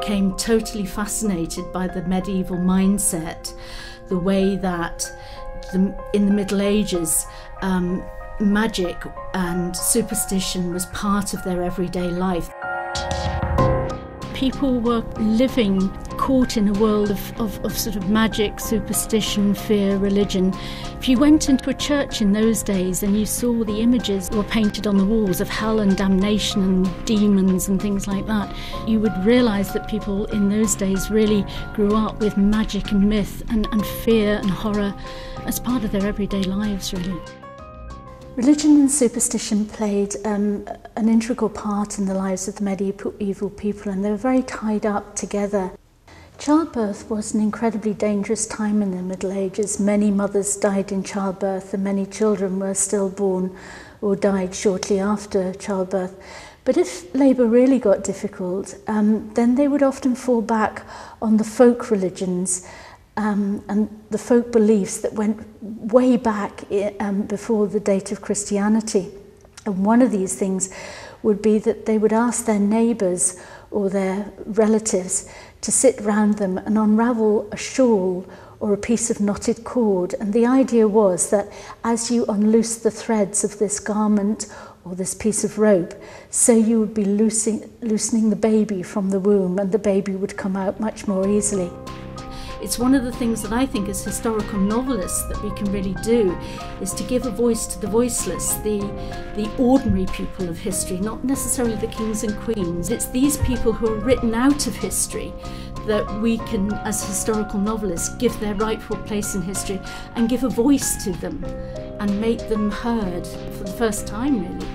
became totally fascinated by the medieval mindset, the way that in the Middle Ages, magic and superstition was part of their everyday life. People were living caught in a world of sort of magic, superstition, fear, religion. If you went into a church in those days and you saw the images that were painted on the walls of hell and damnation and demons and things like that, you would realise that people in those days really grew up with magic and myth and fear and horror as part of their everyday lives, really. Religion and superstition played an integral part in the lives of the medieval people, and they were very tied up together. Childbirth was an incredibly dangerous time in the Middle Ages. Many mothers died in childbirth and many children were stillborn or died shortly after childbirth. But if labour really got difficult, then they would often fall back on the folk religions and the folk beliefs that went way back before the date of Christianity. And one of these things would be that they would ask their neighbours or their relatives to sit round them and unravel a shawl or a piece of knotted cord. And the idea was that as you unloose the threads of this garment or this piece of rope, so you would be loosening the baby from the womb, and the baby would come out much more easily. It's one of the things that I think as historical novelists that we can really do, is to give a voice to the voiceless, the ordinary people of history, not necessarily the kings and queens. It's these people who are written out of history that we can, as historical novelists, give their rightful place in history and give a voice to them and make them heard for the first time, really.